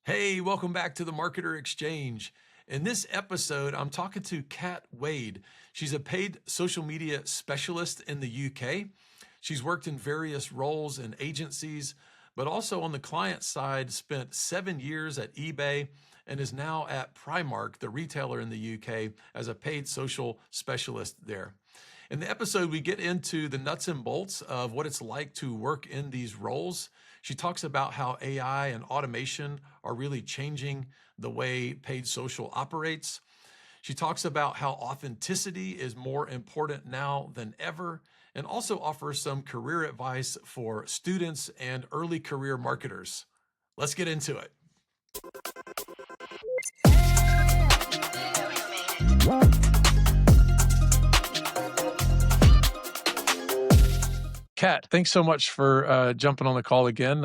Hey, welcome back to the Marketer Exchange. In this episode, I'm talking to Katt Wade. She's a paid social media specialist in the UK. She's worked in various roles in agencies, but also on the client side, spent 7 years at eBay and is now at Primark, the retailer in the UK, as a paid social specialist there. In the episode, we get into the nuts and bolts of what it's like to work in these roles. She talks about how AI and automation are really changing the way paid social operates. She talks about how authenticity is more important now than ever, and also offers some career advice for students and early career marketers. Let's get into it. Katt, thanks so much for jumping on the call again.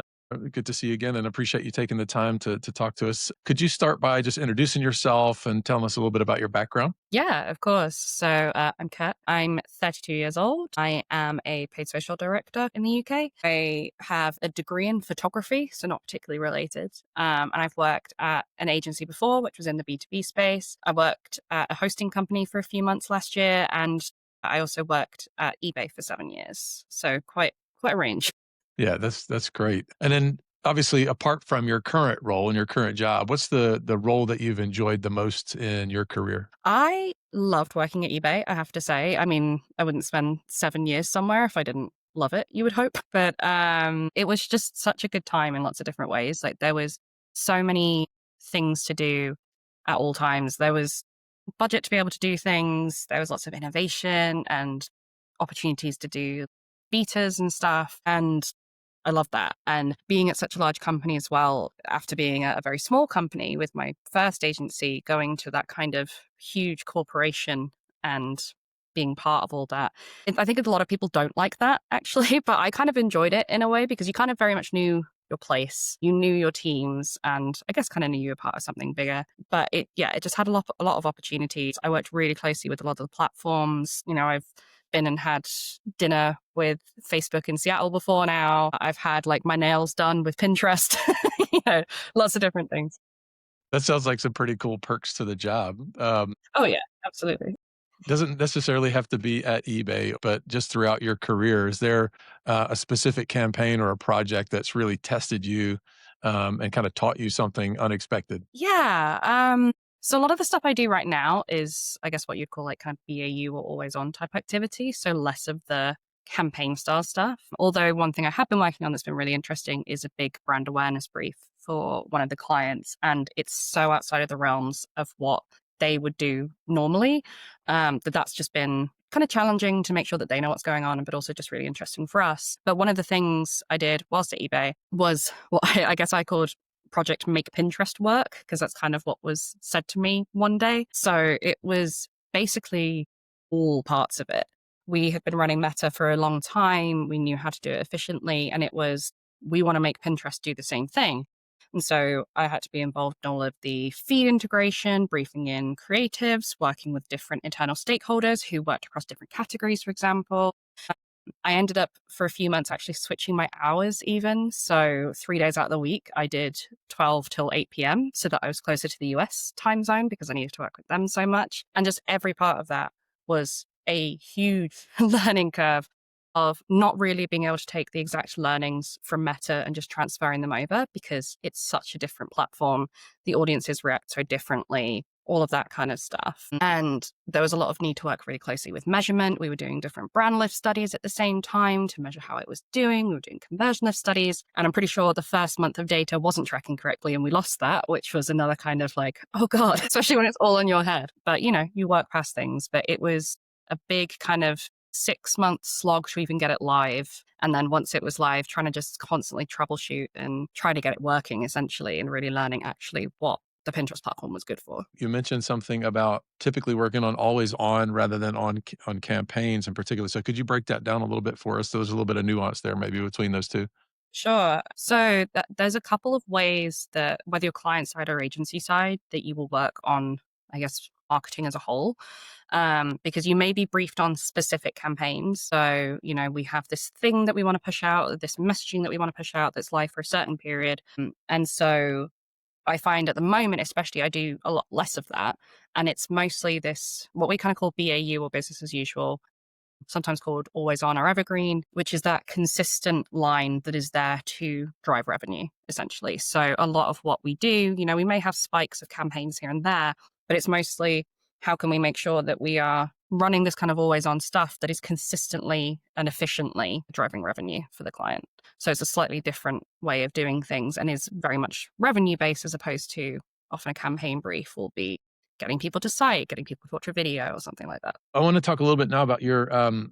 Good to see you again and appreciate you taking the time to talk to us. Could you start by just introducing yourself and telling us a little bit about your background? Yeah, of course. So I'm Kat. I'm 32 years old. I am a paid social director in the UK. I have a degree in photography, so not particularly related. And I've worked at an agency before, which was in the B2B space. I worked at a hosting company for a few months last year, and I also worked at eBay for 7 years. So quite a range. Yeah, that's great. And then obviously apart from your current role and your current job, what's the role that you've enjoyed the most in your career? I loved working at eBay, I have to say. I mean, I wouldn't spend 7 years somewhere if I didn't love it, you would hope. But it was just such a good time in lots of different ways. Like there was so many things to do at all times. There was budget to be able to do things. There was lots of innovation and opportunities to do betas and stuff. And I love that. And being at such a large company as well, after being at a very small company with my first agency, going to that kind of huge corporation and being part of all that. I think a lot of people don't like that actually, but I kind of enjoyed it in a way because you kind of very much knew your place, you knew your teams, and I guess kind of knew you were part of something bigger. But it just had a lot of opportunities. I worked really closely with a lot of the platforms. I've been and had dinner with Facebook in Seattle before now. I've had like my nails done with Pinterest, you know, lots of different things. That sounds like some pretty cool perks to the job. Oh, yeah, absolutely. Doesn't necessarily have to be at eBay, but just throughout your career, is there a specific campaign or a project that's really tested you and kind of taught you something unexpected? Yeah. So a lot of the stuff I do right now is, I guess, what you'd call like kind of BAU or always on type activity. So less of the campaign style stuff. Although one thing I have been working on that's been really interesting is a big brand awareness brief for one of the clients. And it's so outside of the realms of what they would do normally, that's just been kind of challenging to make sure that they know what's going on, but also just really interesting for us. But one of the things I did whilst at eBay was what I guess I called project Make Pinterest Work, because that's kind of what was said to me one day. So it was basically all parts of it. We had been running Meta for a long time. We knew how to do it efficiently. And it was, we want to make Pinterest do the same thing. And so I had to be involved in all of the feed integration, briefing in creatives, working with different internal stakeholders who worked across different categories, for example. I ended up for a few months actually switching my hours even. So 3 days out of the week, I did 12 till 8 p.m. so that I was closer to the US time zone because I needed to work with them so much. And just every part of that was a huge learning curve of not really being able to take the exact learnings from Meta and just transferring them over because it's such a different platform. The audiences react so differently, all of that kind of stuff. And there was a lot of need to work really closely with measurement. We were doing different brand lift studies at the same time to measure how it was doing. We were doing conversion lift studies. And I'm pretty sure the first month of data wasn't tracking correctly and we lost that, which was another kind of like, oh God, especially when it's all in your head. But you work past things. But it was a big kind of 6 month slog to even get it live. And then once it was live, trying to just constantly troubleshoot and try to get it working essentially and really learning actually what the Pinterest platform was good for. You mentioned something about typically working on always on rather than on campaigns in particular. So could you break that down a little bit for us? There's a little bit of nuance there maybe between those two. Sure. So there's a couple of ways that whether you're client side or agency side that you will work on, I guess, marketing as a whole, because you may be briefed on specific campaigns. So, we have this thing that we want to push out, this messaging that we want to push out that's live for a certain period. And so I find at the moment, especially, I do a lot less of that. And it's mostly this, what we kind of call BAU or business as usual, sometimes called always on or evergreen, which is that consistent line that is there to drive revenue, essentially. So a lot of what we do, we may have spikes of campaigns here and there, but it's mostly how can we make sure that we are running this kind of always on stuff that is consistently and efficiently driving revenue for the client. So it's a slightly different way of doing things and is very much revenue based as opposed to often a campaign brief will be getting people to site, getting people to watch a video or something like that. I want to talk a little bit now about your kind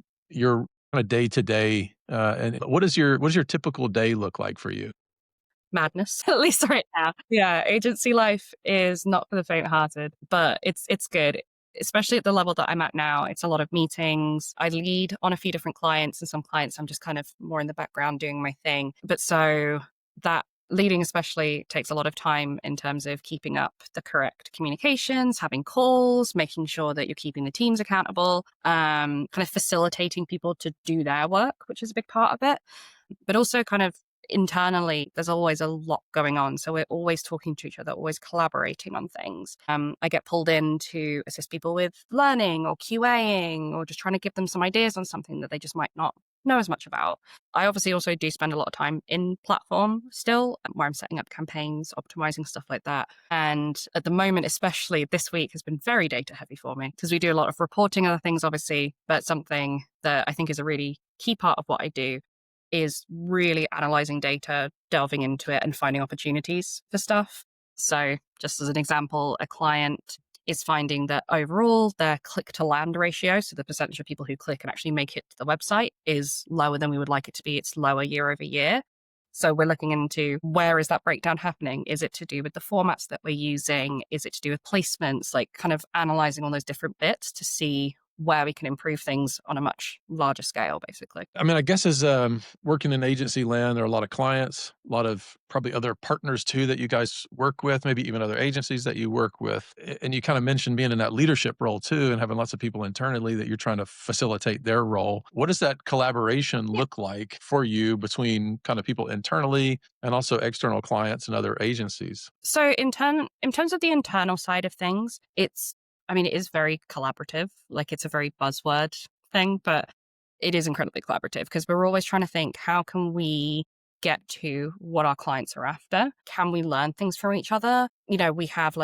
of day to day, and what does your typical day look like for you? Madness, at least right now. Yeah, agency life is not for the faint-hearted, but it's good, especially at the level that I'm at now. It's a lot of meetings. I lead on a few different clients, and some clients I'm just kind of more in the background doing my thing. But so that leading especially takes a lot of time in terms of keeping up the correct communications, having calls, making sure that you're keeping the teams accountable, kind of facilitating people to do their work, which is a big part of it. But also kind of internally, there's always a lot going on. So we're always talking to each other, always collaborating on things. I get pulled in to assist people with learning or QAing or just trying to give them some ideas on something that they just might not know as much about. I obviously also do spend a lot of time in platform still, where I'm setting up campaigns, optimizing stuff like that. And at the moment, especially this week, has been very data heavy for me because we do a lot of reporting other things, obviously, but something that I think is a really key part of what I do is really analyzing data, delving into it and finding opportunities for stuff. So just as an example, a client is finding that overall their click to land ratio, so the percentage of people who click and actually make it to the website, is lower than we would like it to be. It's lower year over year. So we're looking into where is that breakdown happening? Is it to do with the formats that we're using? Is it to do with placements? Like kind of analyzing all those different bits to see where we can improve things on a much larger scale, basically. I mean, I guess as working in agency land, there are a lot of clients, a lot of probably other partners too that you guys work with, maybe even other agencies that you work with. And you kind of mentioned being in that leadership role too, and having lots of people internally that you're trying to facilitate their role. What does that collaboration look like for you between kind of people internally and also external clients and other agencies? So in terms of the internal side of things, it is very collaborative. Like it's a very buzzword thing, but it is incredibly collaborative because we're always trying to think, how can we get to what our clients are after? Can we learn things from each other? We have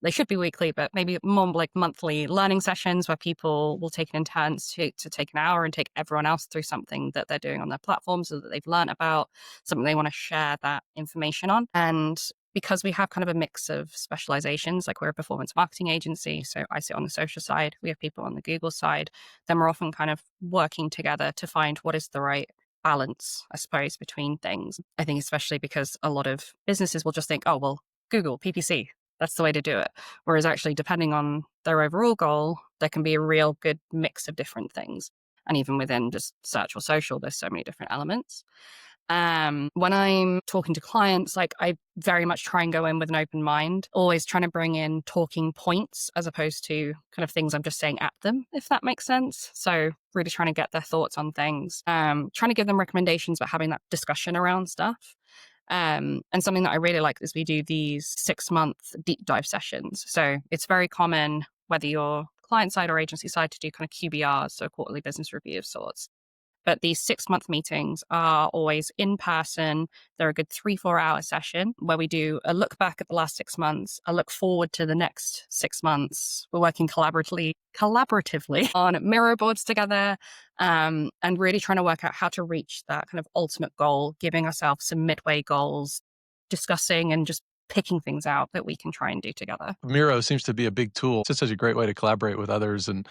they should be weekly, but maybe more like monthly learning sessions where people will take it in turns to take an hour and take everyone else through something that they're doing on their platforms or that they've learned about, something they want to share that information on. And because we have kind of a mix of specializations, like we're a performance marketing agency, so I sit on the social side, we have people on the Google side, then we're often kind of working together to find what is the right balance, I suppose, between things. I think especially because a lot of businesses will just think, oh, well, Google, PPC, that's the way to do it. Whereas actually, depending on their overall goal, there can be a real good mix of different things. And even within just search or social, there's so many different elements. When I'm talking to clients, like I very much try and go in with an open mind, always trying to bring in talking points as opposed to kind of things I'm just saying at them, if that makes sense. So really trying to get their thoughts on things, trying to give them recommendations, but having that discussion around stuff. And something that I really like is we do these 6-month deep dive sessions. So it's very common, whether you're client side or agency side, to do kind of QBRs, so quarterly business review of sorts. But these 6-month meetings are always in person. They're a good 3-4 hour session where we do a look back at the last 6 months, a look forward to the next 6 months. We're working collaboratively on mirror boards together, and really trying to work out how to reach that kind of ultimate goal, giving ourselves some midway goals, discussing and just picking things out that we can try and do together. Miro seems to be a big tool. It's just such a great way to collaborate with others and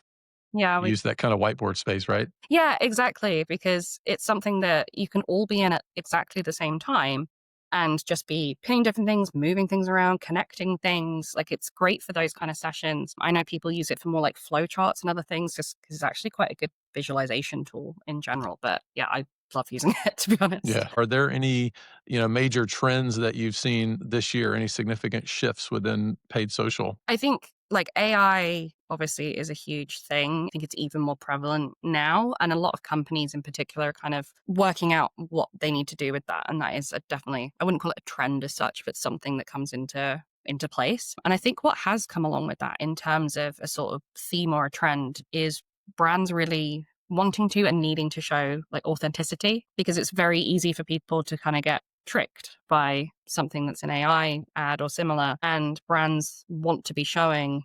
Yeah, use that kind of whiteboard space, right? Yeah, exactly. Because it's something that you can all be in at exactly the same time and just be pinning different things, moving things around, connecting things. Like it's great for those kind of sessions. I know people use it for more like flow charts and other things just because it's actually quite a good visualization tool in general. But yeah, I love using it, to be honest. Yeah. Are there any, major trends that you've seen this year? Any significant shifts within paid social? I think like AI obviously is a huge thing. I think it's even more prevalent now. And a lot of companies in particular are kind of working out what they need to do with that. And that is definitely, I wouldn't call it a trend as such, but something that comes into into place. And I think what has come along with that in terms of a sort of theme or a trend is brands really wanting to and needing to show like authenticity, because it's very easy for people to kind of get tricked by something that's an AI ad or similar. And brands want to be showing,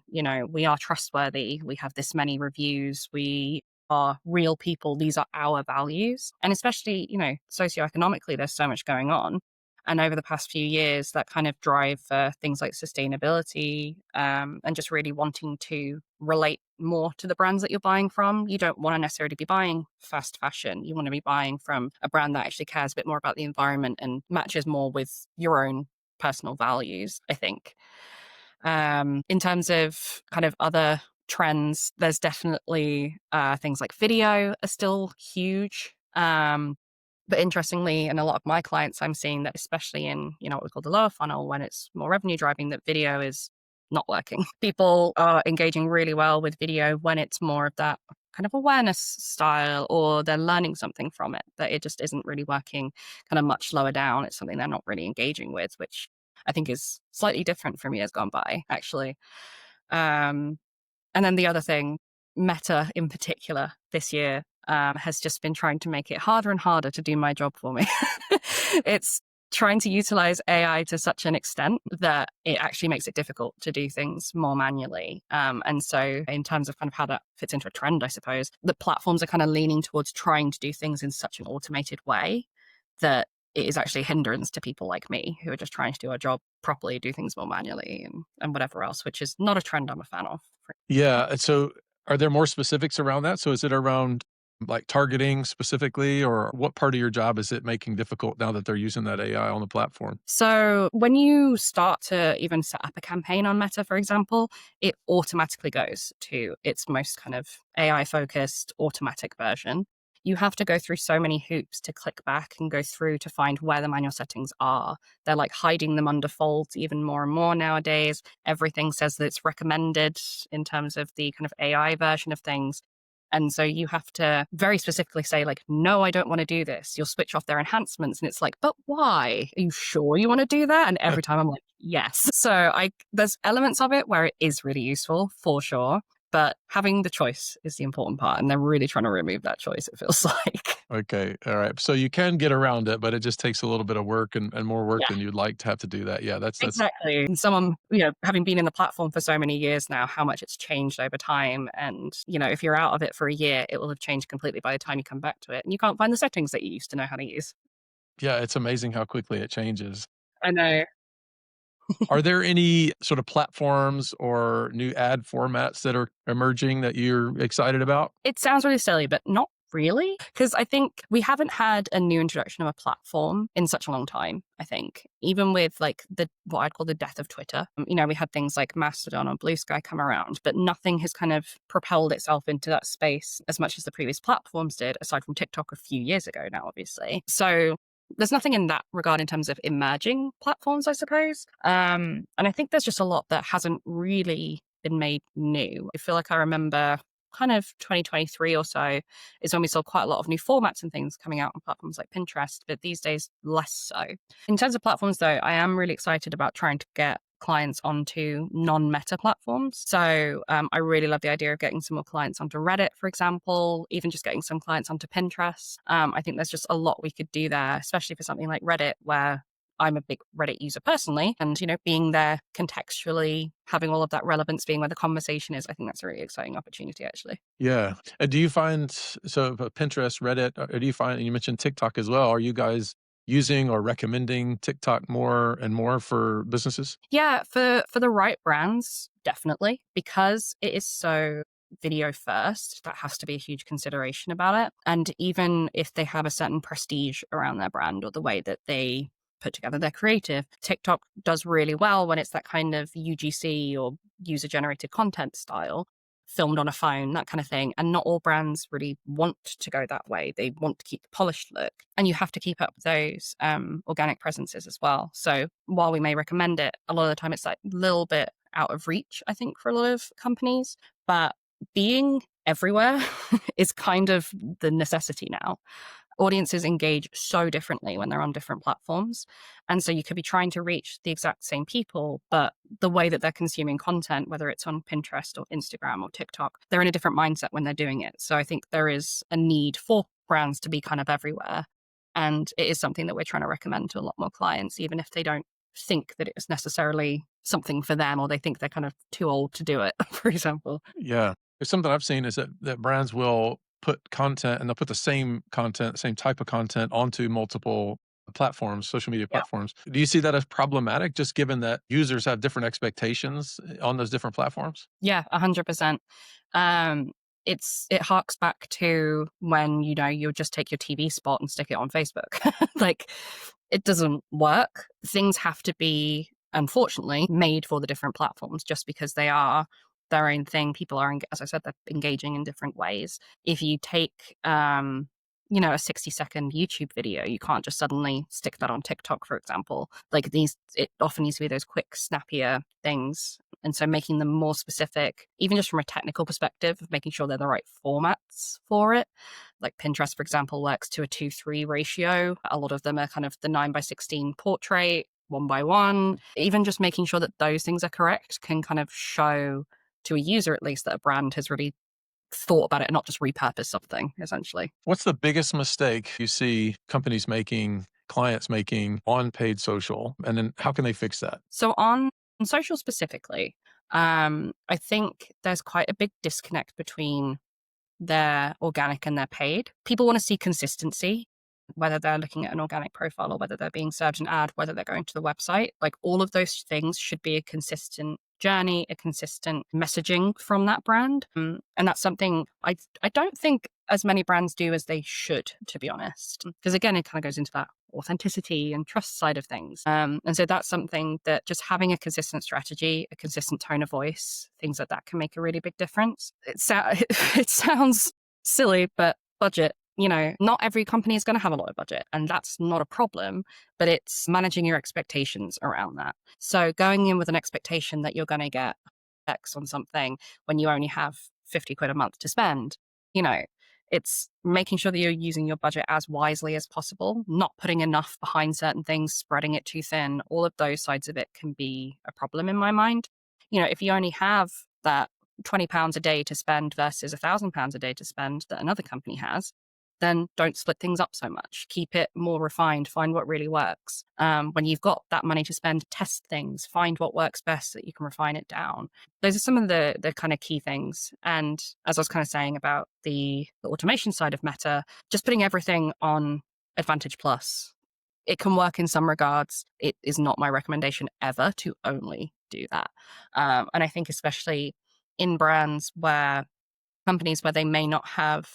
we are trustworthy. We have this many reviews. We are real people. These are our values. And especially, socioeconomically, there's so much going on. And over the past few years, that kind of drive for things like sustainability, and just really wanting to relate more to the brands that you're buying from. You don't want to necessarily be buying fast fashion. You want to be buying from a brand that actually cares a bit more about the environment and matches more with your own personal values, I think. In terms of kind of other trends, there's definitely things like video are still huge. But interestingly, in a lot of my clients, I'm seeing that especially in, what we call the lower funnel, when it's more revenue driving, that video is not working. People are engaging really well with video when it's more of that kind of awareness style, or they're learning something from it, that it just isn't really working kind of much lower down. It's something they're not really engaging with, which I think is slightly different from years gone by, actually. And then the other thing, Meta in particular this year, has just been trying to make it harder and harder to do my job for me. It's trying to utilize AI to such an extent that it actually makes it difficult to do things more manually. And so in terms of kind of how that fits into a trend, I suppose, the platforms are kind of leaning towards trying to do things in such an automated way that it is actually a hindrance to people like me who are just trying to do our job properly, do things more manually and whatever else, which is not a trend I'm a fan of. Yeah. And so are there more specifics around that? So is it around like targeting specifically, or what part of your job is it making difficult now that they're using that AI on the platform? So when you start to even set up a campaign on Meta, for example, it automatically goes to its most kind of AI focused automatic version. You have to go through so many hoops to click back and go through to find where the manual settings are. They're like hiding them under default even more and more nowadays. Everything says that it's recommended in terms of the kind of AI version of things. And so you have to very specifically say, like, no, I don't want to do this. You'll switch off their enhancements. And it's like, but why? Are you sure you want to do that? And every time I'm like, yes. So there's elements of it where it is really useful for sure. But having the choice is the important part. And they're really trying to remove that choice, it feels like. Okay. All right. So you can get around it, but it just takes a little bit of work and more work Yeah, than you'd like to have to do that. Yeah, that's exactly. And someone, having been in the platform for so many years now, how much it's changed over time. And, if you're out of it for a year, it will have changed completely by the time you come back to it. And you can't find the settings that you used to know how to use. yeah, it's amazing how quickly it changes. I know. Are there any sort of platforms or new ad formats that are emerging that you're excited about? It sounds really silly, but not really. Because I think we haven't had a new introduction of a platform in such a long time, I think. Even with like what I'd call the death of Twitter. We had things like Mastodon or Blue Sky come around, but nothing has kind of propelled itself into that space as much as the previous platforms did, aside from TikTok a few years ago now, obviously. So there's nothing in that regard in terms of emerging platforms, I suppose. And I think there's just a lot that hasn't really been made new. I feel like I remember kind of 2023 or so is when we saw quite a lot of new formats and things coming out on platforms like Pinterest, but these days less so. In terms of platforms though, I am really excited about trying to get clients onto non-Meta platforms. So I really love the idea of getting some more clients onto Reddit, for example, even just getting some clients onto Pinterest. I think there's just a lot we could do there, especially for something like Reddit, where I'm a big Reddit user personally, and being there contextually, having all of that relevance, being where the conversation is, I think that's a really exciting opportunity, actually. Yeah. And do you find Pinterest, Reddit, or do you find, and you mentioned TikTok as well, are you guys using or recommending TikTok more and more for businesses? Yeah, for the right brands, definitely, because it is so video first. That has to be a huge consideration about it. And even if they have a certain prestige around their brand or the way that they put together their creative, TikTok does really well when it's that kind of UGC or user generated content style, filmed on a phone, that kind of thing. And not all brands really want to go that way. They want to keep the polished look. And you have to keep up with those organic presences as well. So while we may recommend it, a lot of the time it's like a little bit out of reach, I think, for a lot of companies. But being everywhere is kind of the necessity now. Audiences engage so differently when they're on different platforms. And so you could be trying to reach the exact same people, but the way that they're consuming content, whether it's on Pinterest or Instagram or TikTok, they're in a different mindset when they're doing it. So I think there is a need for brands to be kind of everywhere. And it is something that we're trying to recommend to a lot more clients, even if they don't think that it's necessarily something for them or they think they're kind of too old to do it, for example. Yeah. There's something I've seen is that brands will put content and they'll put the same content, same type of content onto multiple platforms, social media Yeah. platforms. Do you see that as problematic, just given that users have different expectations on those different platforms? Yeah, 100%. Um, it harks back to when, you just take your TV spot and stick it on Facebook. Like, it doesn't work. Things have to be, unfortunately, made for the different platforms just because they are their own thing. People are, as I said, they're engaging in different ways. If you take, a 60-second YouTube video, you can't just suddenly stick that on TikTok, for example. Like it often needs to be those quick, snappier things. And so making them more specific, even just from a technical perspective, of making sure they're the right formats for it. Like Pinterest, for example, works to a 2:3 ratio. A lot of them are kind of the 9:16 portrait, 1:1. Even just making sure that those things are correct can kind of show to a user, at least, that a brand has really thought about it and not just repurpose something, essentially. What's the biggest mistake you see companies making, clients making on paid social? And then how can they fix that? So on social specifically, I think there's quite a big disconnect between their organic and their paid. People want to see consistency, whether they're looking at an organic profile or whether they're being served an ad, whether they're going to the website. Like, all of those things should be a consistent journey, a consistent messaging from that brand. And that's something I don't think as many brands do as they should, to be honest. Because again, it kind of goes into that authenticity and trust side of things. And so that's something that just having a consistent strategy, a consistent tone of voice, things like that can make a really big difference. It sounds silly, but budget. Not every company is going to have a lot of budget, and that's not a problem, but it's managing your expectations around that. So going in with an expectation that you're going to get X on something when you only have 50 quid a month to spend, you know, it's making sure that you're using your budget as wisely as possible, not putting enough behind certain things, spreading it too thin. All of those sides of it can be a problem in my mind. If you only have that £20 a day to spend versus £1,000 a day to spend that another company has, then don't split things up so much. Keep it more refined. Find what really works. When you've got that money to spend, test things. Find what works best so that you can refine it down. Those are some of the kind of key things. And as I was kind of saying about the automation side of Meta, just putting everything on Advantage Plus. It can work in some regards. It is not my recommendation ever to only do that. And I think especially in companies where they may not have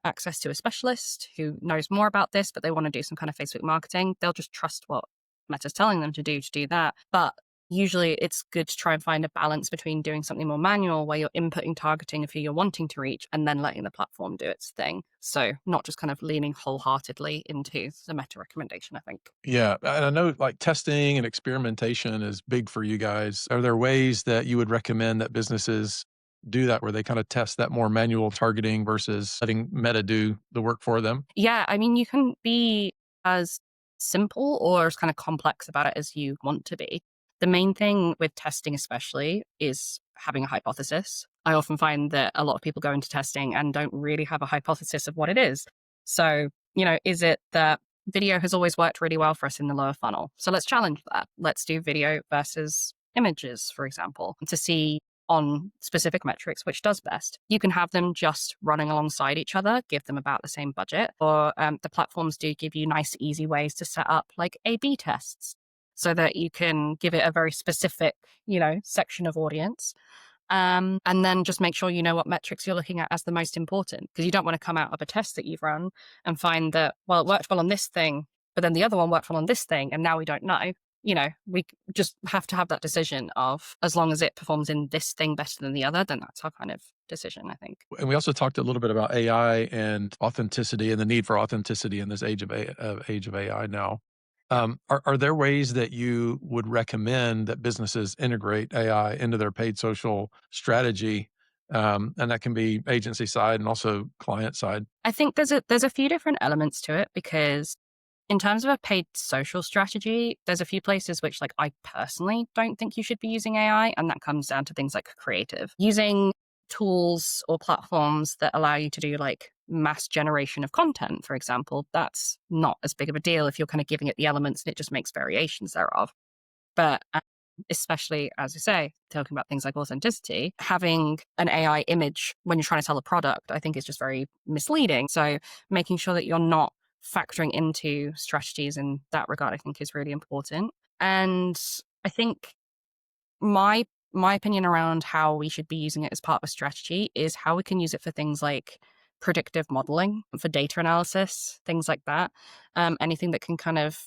access to a specialist who knows more about this, but they want to do some kind of Facebook marketing, they'll just trust what Meta's telling them to do that. But usually it's good to try and find a balance between doing something more manual where you're inputting targeting of who you're wanting to reach and then letting the platform do its thing. So not just kind of leaning wholeheartedly into the Meta recommendation, I think. Yeah. And I know like testing and experimentation is big for you guys. Are there ways that you would recommend that businesses do that where they kind of test that more manual targeting versus letting Meta do the work for them? Yeah, I mean, you can be as simple or as kind of complex about it as you want to be. The main thing with testing, especially, is having a hypothesis. I often find that a lot of people go into testing and don't really have a hypothesis of what it is. So, is it that video has always worked really well for us in the lower funnel? So let's challenge that. Let's do video versus images, for example, to see on specific metrics which does best. You can have them just running alongside each other, give them about the same budget, or the platforms do give you nice, easy ways to set up like A/B tests so that you can give it a very specific, section of audience. And then just make sure you know what metrics you're looking at as the most important, because you don't want to come out of a test that you've run and find that, well, it worked well on this thing, but then the other one worked well on this thing, and now we don't know. We just have to have that decision of, as long as it performs in this thing better than the other, then that's our kind of decision, I think. And we also talked a little bit about AI and authenticity and the need for authenticity in this age of AI now. Are there ways that you would recommend that businesses integrate AI into their paid social strategy And that can be agency side and also client side. I think there's a few different elements to it because in terms of a paid social strategy, there's a few places which like I personally don't think you should be using AI, and that comes down to things like creative. Using tools or platforms that allow you to do like mass generation of content, for example, that's not as big of a deal if you're kind of giving it the elements and it just makes variations thereof. But especially, as you say, talking about things like authenticity, having an AI image when you're trying to sell a product, I think is just very misleading. So making sure that you're not factoring into strategies in that regard, I think is really important. And I think my my opinion around how we should be using it as part of a strategy is how we can use it for things like predictive modeling, for data analysis, things like that. Anything that can kind of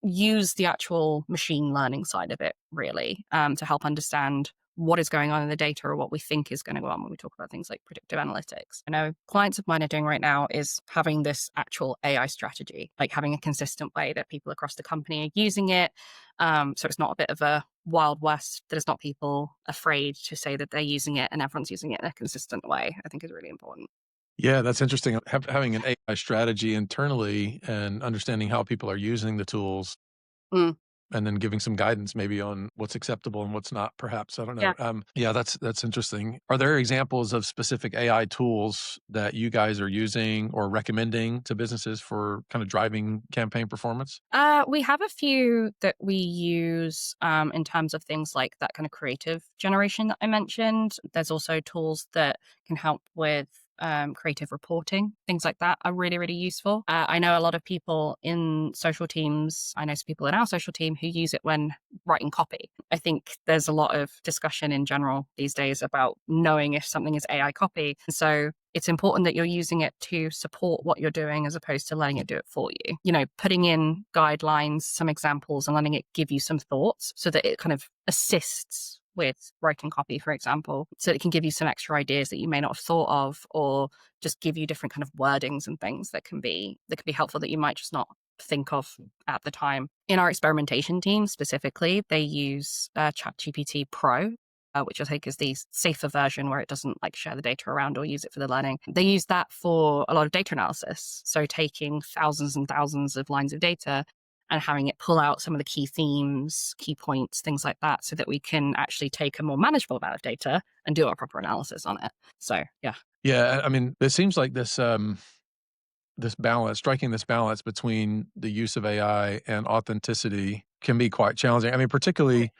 use the actual machine learning side of it, really, to help understand what is going on in the data or what we think is going to go on when we talk about things like predictive analytics. I know clients of mine are doing right now is having this actual AI strategy, like having a consistent way that people across the company are using it. So it's not a bit of a wild west, that it's not people afraid to say that they're using it and everyone's using it in a consistent way, I think is really important. Yeah, that's interesting. Having an AI strategy internally and understanding how people are using the tools Mm, and then giving some guidance maybe on what's acceptable and what's not, perhaps. I don't yeah. know. Yeah, that's interesting. Are there examples of specific AI tools that you guys are using or recommending to businesses for kind of driving campaign performance? We have a few that we use in terms of things like that kind of creative generation that I mentioned. There's also tools that can help with creative reporting, things like that are really, really useful. I know a lot of people in social teams, I know some people in our social team who use it when writing copy. I think there's a lot of discussion in general these days about knowing if something is AI copy. So it's important that you're using it to support what you're doing as opposed to letting it do it for you. You know, putting in guidelines, some examples, and letting it give you some thoughts so that it kind of assists with writing copy, for example, so it can give you some extra ideas that you may not have thought of, or just give you different kind of wordings and things that can be helpful that you might just not think of at the time. In our experimentation team specifically, they use ChatGPT Pro, which I think is the safer version where it doesn't like share the data around or use it for the learning. They use that for a lot of data analysis. So taking thousands and thousands of lines of data and having it pull out some of the key themes, key points, things like that, so that we can actually take a more manageable amount of data and do a proper analysis on it. So yeah. Yeah, I mean, it seems like this balance, striking this balance between the use of AI and authenticity can be quite challenging. I mean, particularly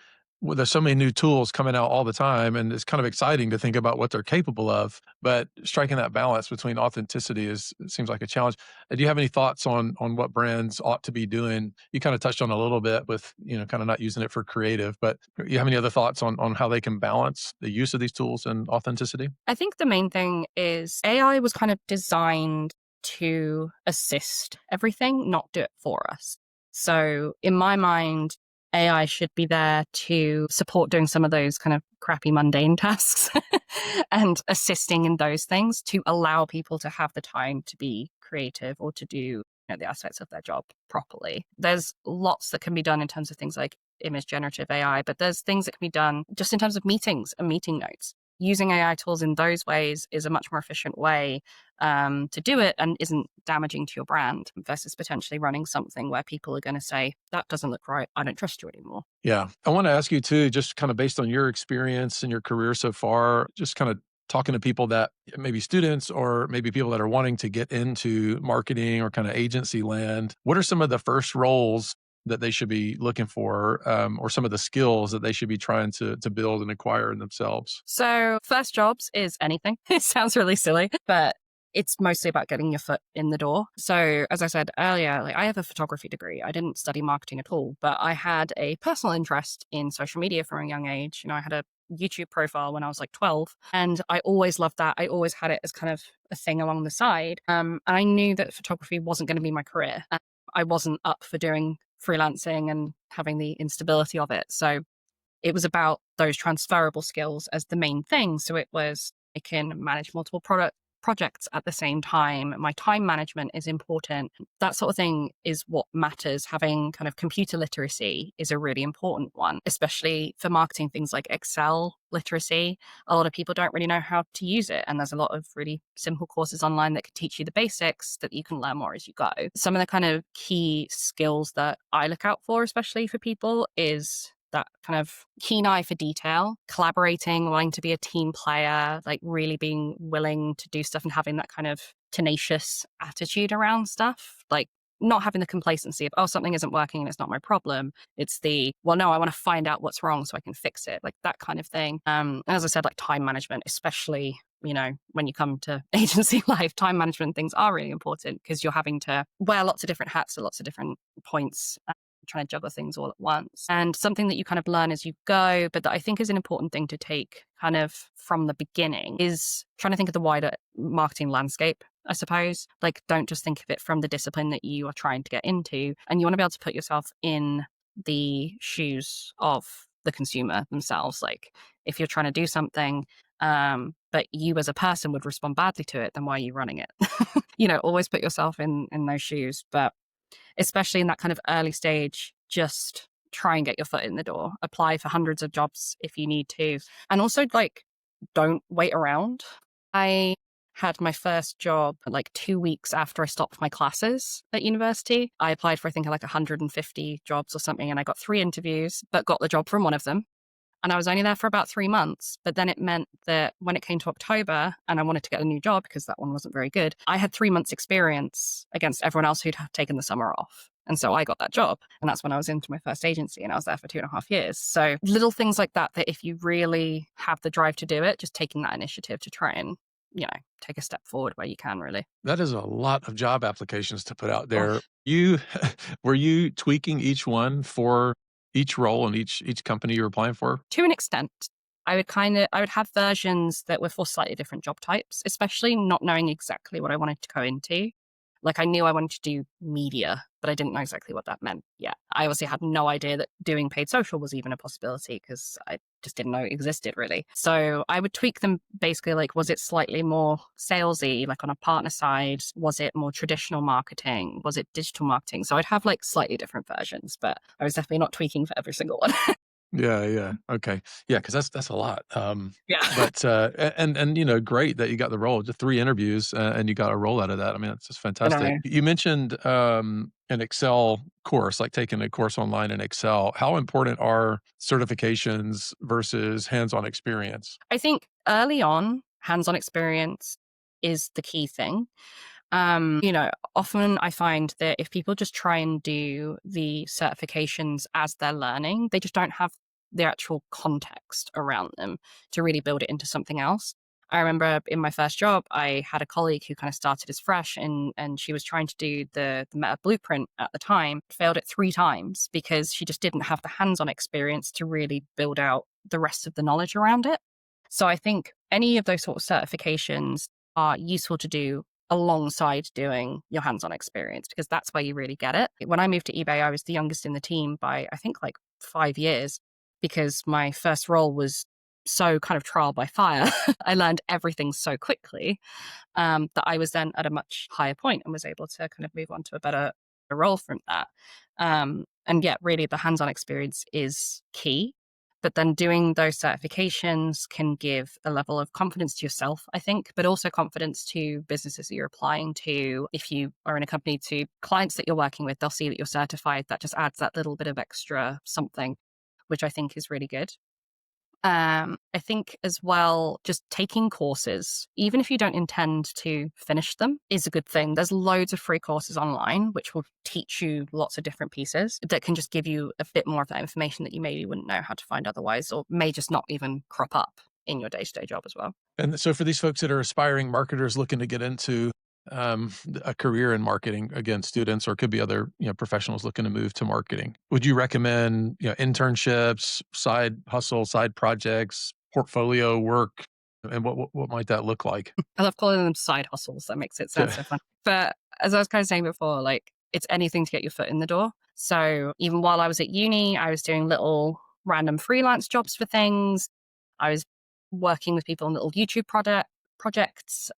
there's so many new tools coming out all the time, and it's kind of exciting to think about what they're capable of. But striking that balance between authenticity is seems like a challenge. Do you have any thoughts on what brands ought to be doing? You kind of touched on a little bit with kind of not using it for creative, but you have any other thoughts on how they can balance the use of these tools and authenticity? I think the main thing is AI was kind of designed to assist everything, not do it for us. So in my mind, AI should be there to support doing some of those kind of crappy mundane tasks and assisting in those things to allow people to have the time to be creative or to do the aspects of their job properly. There's lots that can be done in terms of things like image generative AI, but there's things that can be done just in terms of meetings and meeting notes. Using AI tools in those ways is a much more efficient way to do it and isn't damaging to your brand versus potentially running something where people are going to say, that doesn't look right. I don't trust you anymore. Yeah. I want to ask you too, just kind of based on your experience and your career so far, just kind of talking to people that maybe students or maybe people that are wanting to get into marketing or kind of agency land. What are some of the first roles that they should be looking for, or some of the skills that they should be trying to build and acquire in themselves? So, first jobs is anything. It sounds really silly, but it's mostly about getting your foot in the door. So, as I said earlier, like I have a photography degree. I didn't study marketing at all, but I had a personal interest in social media from a young age. I had a YouTube profile when I was like 12, and I always loved that. I always had it as kind of a thing along the side. And I knew that photography wasn't going to be my career. I wasn't up for doing freelancing and having the instability of it. So, it was about those transferable skills as the main thing. So it was I can manage multiple products, projects at the same time. My time management is important. That sort of thing is what matters. Having kind of computer literacy is a really important one, especially for marketing, things like Excel literacy. A lot of people don't really know how to use it. And there's a lot of really simple courses online that can teach you the basics that you can learn more as you go. Some of the kind of key skills that I look out for, especially for people, is that kind of keen eye for detail, collaborating, wanting to be a team player, like really being willing to do stuff and having that kind of tenacious attitude around stuff. Like not having the complacency of, oh, something isn't working and it's not my problem. It's the, well, no, I want to find out what's wrong so I can fix it. Like that kind of thing. And as I said, like time management, especially, you know, when you come to agency life, time management things are really important because you're having to wear lots of different hats at lots of different points, trying to juggle things all at once. And something that you kind of learn as you go, but that I think is an important thing to take kind of from the beginning, is trying to think of the wider marketing landscape, I suppose. Like, don't just think of it from the discipline that you are trying to get into. And you want to be able to put yourself in the shoes of the consumer themselves. Like, if you're trying to do something, but you as a person would respond badly to it, then why are you running it? You know, always put yourself in those shoes. But especially in that kind of early stage, just try and get your foot in the door. Apply for hundreds of jobs if you need to. And also, like, don't wait around. I had my first job like 2 weeks after I stopped my classes at university. I applied for, I think, like 150 jobs or something, and I got 3 interviews, but got the job from one of them. And I was only there for about 3 months. But then it meant that when it came to October and I wanted to get a new job because that one wasn't very good, I had 3 months experience against everyone else who'd taken the summer off. And so I got that job. And that's when I was into my first agency, and I was there for 2.5 years. So little things like that, that if you really have the drive to do it, just taking that initiative to try and, you know, take a step forward where you can, really. That is a lot of job applications to put out Oh, there. You were you tweaking each one for each role and each company you were applying for? to an extent. I would have versions that were for slightly different job types, especially not knowing exactly what I wanted to go into. Like, I knew I wanted to do media, but I didn't know exactly what that meant yet. I obviously had no idea that doing paid social was even a possibility because I just didn't know it existed, really. So I would tweak them basically, like, was it slightly more salesy, like on a partner side? Was it more traditional marketing? Was it digital marketing? So I'd have like slightly different versions, but I was definitely not tweaking for every single one. Yeah. Okay. Yeah, because that's a lot. Yeah. But and you know, great that you got the role. Just 3 interviews, and you got a role out of that. I mean, that's just I don't fantastic. know. You mentioned an Excel course, like taking a course online in Excel. How important are certifications versus hands-on experience? I think early on, hands-on experience is the key thing. You know, often I find that if people just try and do the certifications as they're learning, they just don't have the actual context around them to really build it into something else. I remember in my first job, I had a colleague who kind of started as fresh, and she was trying to do the Meta Blueprint at the time, failed it 3 times because she just didn't have the hands-on experience to really build out the rest of the knowledge around it. So I think any of those sort of certifications are useful to do alongside doing your hands-on experience, because that's where you really get it. When I moved to eBay, I was the youngest in the team by, I think, like 5 years, because my first role was so kind of trial by fire. I learned everything so quickly, that I was then at a much higher point and was able to kind of move on to a better role from that. And yet, really, the hands-on experience is key. But then doing those certifications can give a level of confidence to yourself, I think, but also confidence to businesses that you're applying to. If you are in a company, to clients that you're working with, they'll see that you're certified. That just adds that little bit of extra something, which I think is really good. I think as well, just taking courses, even if you don't intend to finish them, is a good thing. There's loads of free courses online which will teach you lots of different pieces that can just give you a bit more of that information that you maybe wouldn't know how to find otherwise, or may just not even crop up in your day-to-day job as well. And so for these folks that are aspiring marketers looking to get into a career in marketing, again, students, or it could be other, you know, professionals looking to move to marketing, would you recommend, you know, internships, side hustle, side projects, portfolio work, and what might that look like? I love calling them side hustles. That makes it So, sound so fun. But as I was kind of saying before, like, it's anything to get your foot in the door. So even while I was at uni, I was doing little random freelance jobs for things. I was working with people on little YouTube projects.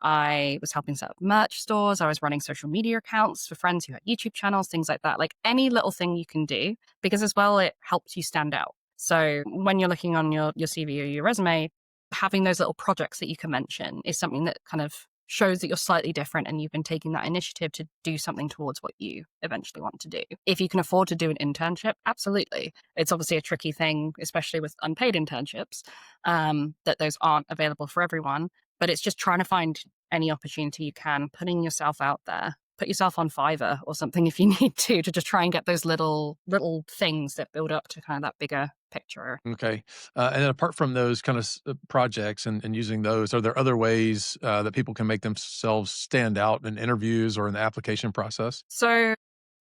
I was helping set up merch stores. I was running social media accounts for friends who had YouTube channels, things like that. Like any little thing you can do, because as well, it helps you stand out. So when you're looking on your CV or your resume, having those little projects that you can mention is something that kind of shows that you're slightly different and you've been taking that initiative to do something towards what you eventually want to do. If you can afford to do an internship, absolutely. It's obviously a tricky thing, especially with unpaid internships, that those aren't available for everyone. But it's just trying to find any opportunity you can, putting yourself out there. Put yourself on Fiverr or something if you need to just try and get those little things that build up to kind of that bigger picture. Okay. And then apart from those kind of projects and using those, are there other ways that people can make themselves stand out in interviews or in the application process? So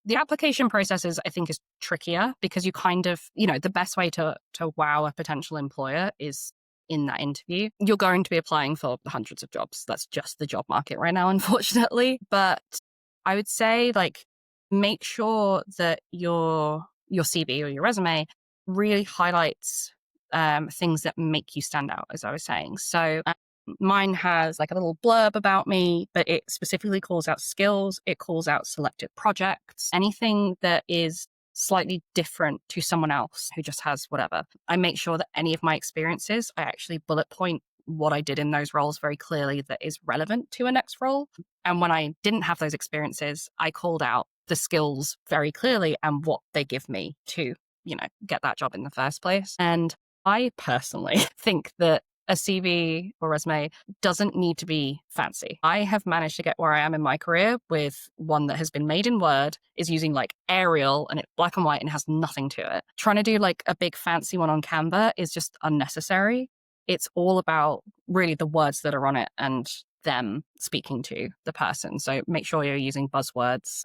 the application process I think, is trickier because you kind of, the best way to wow a potential employer is in that interview. You're going to be applying for hundreds of jobs. That's just the job market right now, unfortunately. But I would say, like, make sure that your CV or your resume really highlights things that make you stand out, as I was saying. So mine has like a little blurb about me, but it specifically calls out skills. It calls out selected projects, anything that is slightly different to someone else who just has whatever. I make sure that any of my experiences, I actually bullet point what I did in those roles very clearly that is relevant to a next role. And when I didn't have those experiences, I called out the skills very clearly and what they give me to, get that job in the first place. And I personally think that a CV or resume doesn't need to be fancy. I have managed to get where I am in my career with one that has been made in Word, is using like Arial and it's black and white and has nothing to it. Trying to do like a big fancy one on Canva is just unnecessary. It's all about really the words that are on it and them speaking to the person. So make sure you're using buzzwords.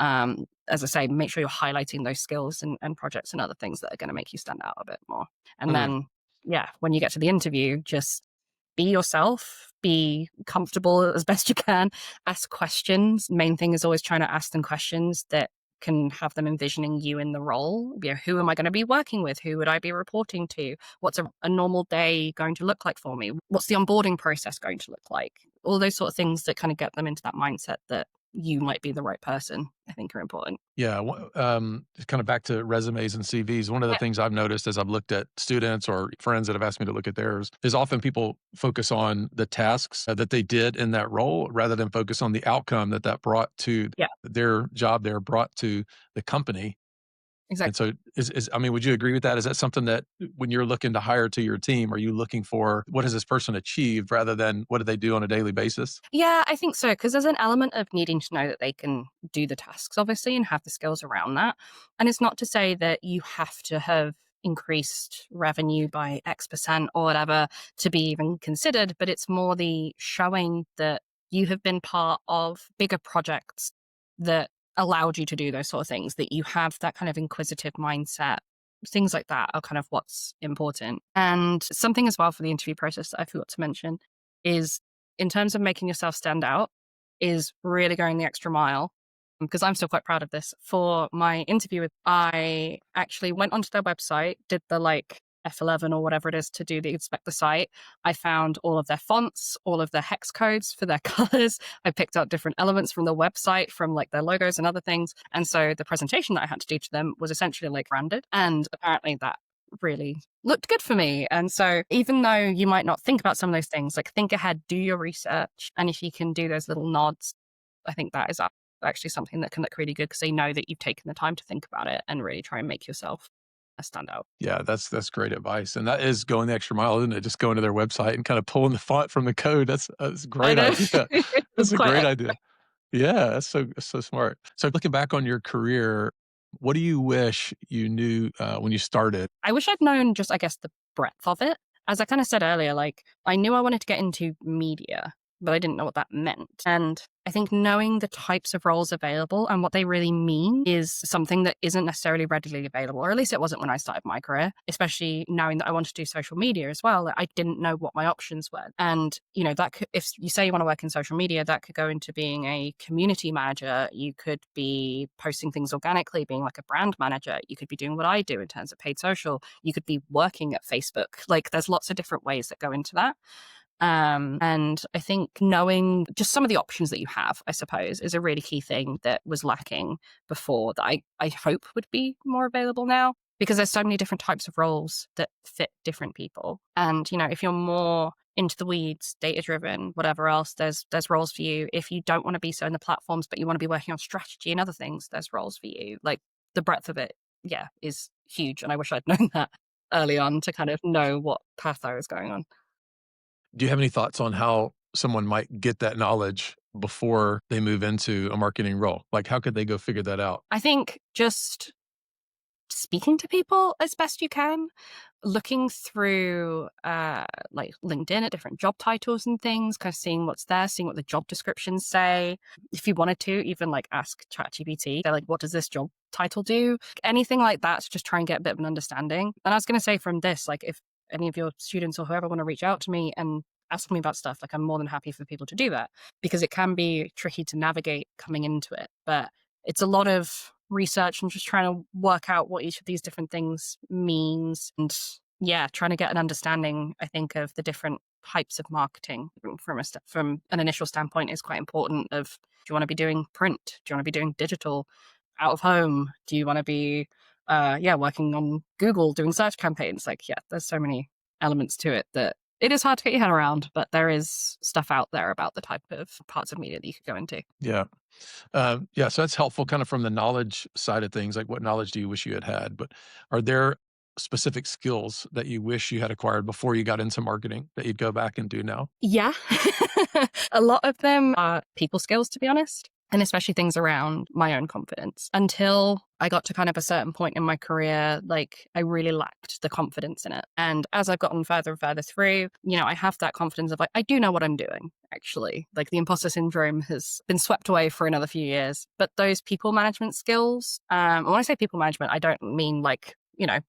As I say, make sure you're highlighting those skills and projects and other things that are going to make you stand out a bit more. And then, yeah, when you get to the interview, just be yourself, be comfortable as best you can, ask questions. Main thing is always trying to ask them questions that can have them envisioning you in the role. Who am I going to be working with? Who would I be reporting to? What's a normal day going to look like for me? What's the onboarding process going to look like? All those sort of things that kind of get them into that mindset that you might be the right person, I think are important. Yeah, kind of back to resumes and CVs. One of the Yeah. things I've noticed as I've looked at students or friends that have asked me to look at theirs is often people focus on the tasks that they did in that role rather than focus on the outcome that brought to Yeah, their job there, brought to the company. And exactly. so I mean, would you agree with that? Is that something that when you're looking to hire to your team, are you looking for what has this person achieved rather than what do they do on a daily basis? Yeah, I think so. Because there's an element of needing to know that they can do the tasks, obviously, and have the skills around that. And it's not to say that you have to have increased revenue by X% or whatever to be even considered, but it's more the showing that you have been part of bigger projects that allowed you to do those sort of things, that you have that kind of inquisitive mindset. Things like that are kind of what's important. And something as well for the interview process that I forgot to mention is, in terms of making yourself stand out, is really going the extra mile. Because I'm still quite proud of this. For my interview, I actually went onto their website, did the like F11 or whatever it is to do the inspect the site. I found all of their fonts, all of their hex codes for their colors. I picked out different elements from the website, from like their logos and other things. And so the presentation that I had to do to them was essentially like branded. And apparently that really looked good for me. And so even though you might not think about some of those things, like think ahead, do your research. And if you can do those little nods, I think that is actually something that can look really good because they know that you've taken the time to think about it and really try and make yourself a standout. Yeah, that's great advice, and that is going the extra mile, isn't it? Just going to their website and kind of pulling the font from the code. That's a I great know. idea. It's That's a quite great a idea. Yeah, that's so smart. So looking back on your career, what do you wish you knew when you started? I wish I'd known just, I guess, the breadth of it. As I kind of said earlier, like I knew I wanted to get into media, but I didn't know what that meant. And I think knowing the types of roles available and what they really mean is something that isn't necessarily readily available, or at least it wasn't when I started my career, especially knowing that I wanted to do social media as well. I didn't know what my options were. And, that could, if you say you want to work in social media, that could go into being a community manager. You could be posting things organically, being like a brand manager. You could be doing what I do in terms of paid social. You could be working at Facebook. Like there's lots of different ways that go into that. And I think knowing just some of the options that you have, I suppose, is a really key thing that was lacking before that I hope would be more available now, because there's so many different types of roles that fit different people. And, if you're more into the weeds, data driven, whatever else, there's roles for you. If you don't want to be so in the platforms, but you want to be working on strategy and other things, there's roles for you. Like the breadth of it, yeah, is huge. And I wish I'd known that early on to kind of know what path I was going on. Do you have any thoughts on how someone might get that knowledge before they move into a marketing role? Like, how could they go figure that out? I think just speaking to people as best you can, looking through like LinkedIn at different job titles and things, kind of seeing what's there, seeing what the job descriptions say. If you wanted to, even like ask ChatGPT, they're like, what does this job title do? Anything like that to just try and get a bit of an understanding. And I was going to say from this, like if any of your students or whoever want to reach out to me and ask me about stuff, like I'm more than happy for people to do that, because it can be tricky to navigate coming into it. But it's a lot of research and just trying to work out what each of these different things means. And yeah, trying to get an understanding, I think, of the different types of marketing from an initial standpoint is quite important. Of, do you want to be doing print? Do you want to be doing digital, out of home? Do you want to be working on Google doing search campaigns? Like, yeah, there's so many elements to it that it is hard to get your head around, but there is stuff out there about the type of parts of media that you could go into. Yeah. Yeah, so that's helpful kind of from the knowledge side of things, like what knowledge do you wish you had had? But are there specific skills that you wish you had acquired before you got into marketing that you'd go back and do now? Yeah. A lot of them are people skills, to be honest, and especially things around my own confidence. Until I got to kind of a certain point in my career, like I really lacked the confidence in it. And as I've gotten further and further through, I have that confidence of like, I do know what I'm doing, actually. Like the imposter syndrome has been swept away for another few years. But those people management skills, and when I say people management, I don't mean like,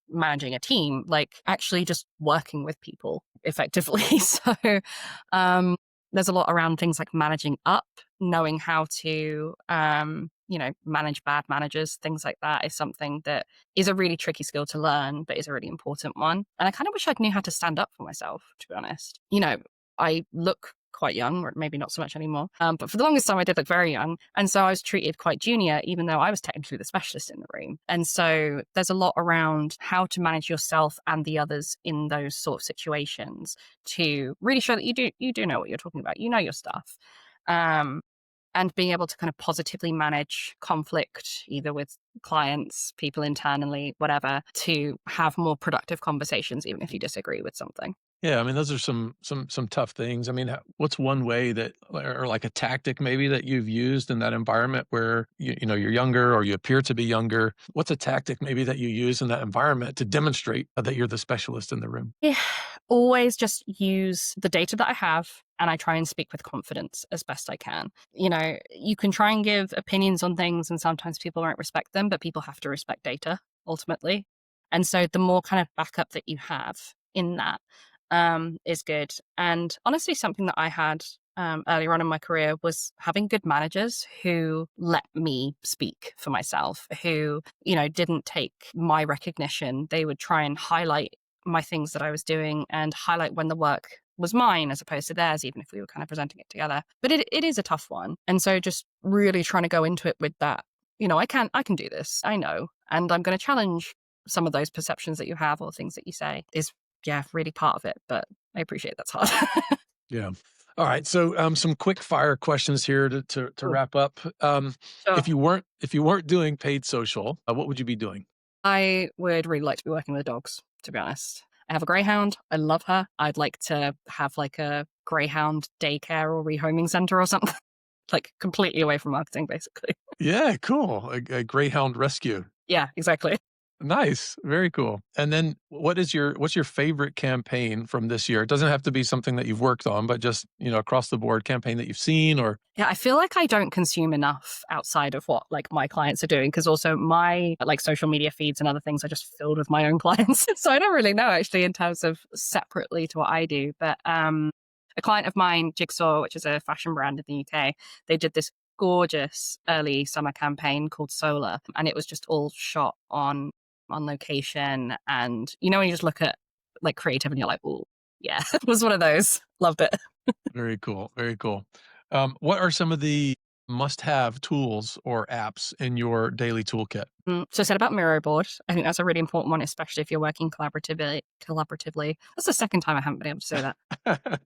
managing a team, like actually just working with people effectively. So there's a lot around things like managing up, knowing how to, manage bad managers, things like that is something that is a really tricky skill to learn, but is a really important one. And I kind of wish I'd knew how to stand up for myself, to be honest. I look quite young, or maybe not so much anymore. But for the longest time, I did look very young. And so I was treated quite junior, even though I was technically the specialist in the room. And so there's a lot around how to manage yourself and the others in those sort of situations to really show that you do know what you're talking about. You know your stuff. And being able to kind of positively manage conflict, either with clients, people internally, whatever, to have more productive conversations, even if you disagree with something. Yeah, I mean, those are some tough things. I mean, what's one way that, or like a tactic maybe that you've used in that environment where you're younger or you appear to be younger? What's a tactic maybe that you use in that environment to demonstrate that you're the specialist in the room? Yeah, always just use the data that I have and I try and speak with confidence as best I can. You can try and give opinions on things and sometimes people won't respect them, but people have to respect data ultimately. And so the more kind of backup that you have in that is good. And honestly, something that I had earlier on in my career was having good managers who let me speak for myself, who, didn't take my recognition. They would try and highlight my things that I was doing and highlight when the work was mine as opposed to theirs, even if we were kind of presenting it together. But it is a tough one. And so just really trying to go into it with that, I can do this. I know. And I'm going to challenge some of those perceptions that you have or things that you say is, yeah, really part of it. But I appreciate that's hard. Yeah. All right. So, some quick fire questions here to Cool. wrap up. Sure. If you weren't doing paid social, what would you be doing? I would really like to be working with dogs, to be honest. I have a greyhound. I love her. I'd like to have like a greyhound daycare or rehoming center or something, like completely away from marketing, basically. Yeah, cool. A greyhound rescue. Yeah, exactly. Nice. Very cool. And then what's your favorite campaign from this year? It doesn't have to be something that you've worked on, but just, across the board campaign that you've seen or Yeah, I feel like I don't consume enough outside of what like my clients are doing because also my like social media feeds and other things are just filled with my own clients. So I don't really know actually in terms of separately to what I do. But a client of mine, Jigsaw, which is a fashion brand in the UK, they did this gorgeous early summer campaign called Solar, and it was just all shot on location. And when you just look at like creative and you're like, oh, Yeah, it was one of those. Loved it. Very cool. Very cool. What are some of the must-have tools or apps in your daily toolkit? So I said about Miro board. I think that's a really important one, especially if you're working collaboratively. That's the second time I haven't been able to say that.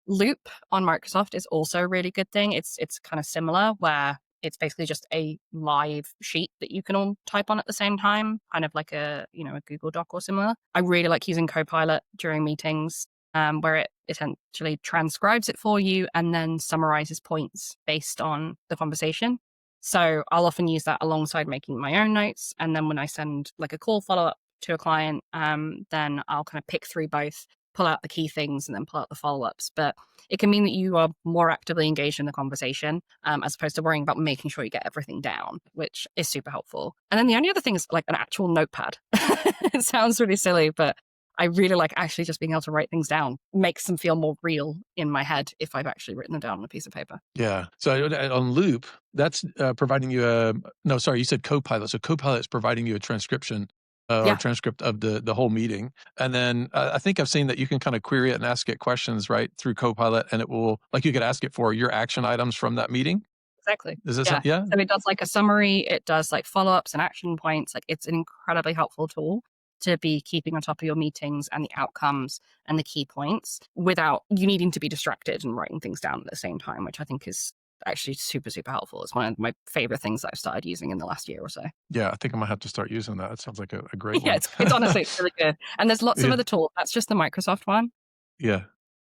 Loop on Microsoft is also a really good thing. It's kind of similar where it's basically just a live sheet that you can all type on at the same time, kind of like a Google Doc or similar. I really like using Copilot during meetings, where it essentially transcribes it for you and then summarizes points based on the conversation. So I'll often use that alongside making my own notes. And then when I send like a call follow up to a client, then I'll kind of pick through both, pull out the key things, and then pull out the follow ups. But it can mean that you are more actively engaged in the conversation, as opposed to worrying about making sure you get everything down, which is super helpful. And then the only other thing is like an actual notepad. It sounds really silly, but I really like actually just being able to write things down. Makes them feel more real in my head if I've actually written them down on a piece of paper. Yeah. So on Loop, that's providing you a no, sorry, you said Copilot. So Copilot is providing you a transcription or Yeah, transcript of the whole meeting. And then I think I've seen that you can kind of query it and ask it questions right through Copilot, and it will like you could ask it for your action items from that meeting. exactly. Is this Yeah. yeah? So it does like a summary, it does like follow ups and action points. Like it's an incredibly helpful tool to be keeping on top of your meetings and the outcomes and the key points without you needing to be distracted and writing things down at the same time, which I think is actually super, super helpful. It's one of my favorite things that I've started using in the last year or so. Yeah, I think I'm gonna have to start using that. It sounds like a great Yeah, one. it's honestly it's really good. And there's lots of Yeah. other tools. That's just the Microsoft one, Yeah.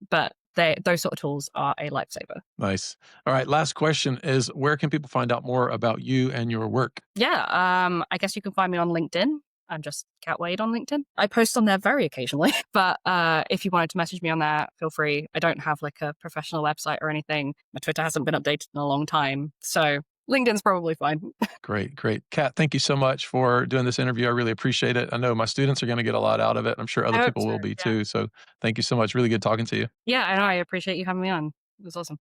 but those sort of tools are a lifesaver. Nice. All right. Last question is where can people find out more about you and your work? Yeah, I guess you can find me on LinkedIn. I'm just Katt Wade on LinkedIn. I post on there very occasionally, but if you wanted to message me on there, feel free. I don't have like a professional website or anything. My Twitter hasn't been updated in a long time, so LinkedIn's probably fine. Great, great. Kat, thank you so much for doing this interview. I really appreciate it. I know my students are going to get a lot out of it. I'm sure I other hope people so. will be Yeah, too. So thank you so much. Really good talking to you. yeah. I know. I appreciate you having me on. It was awesome.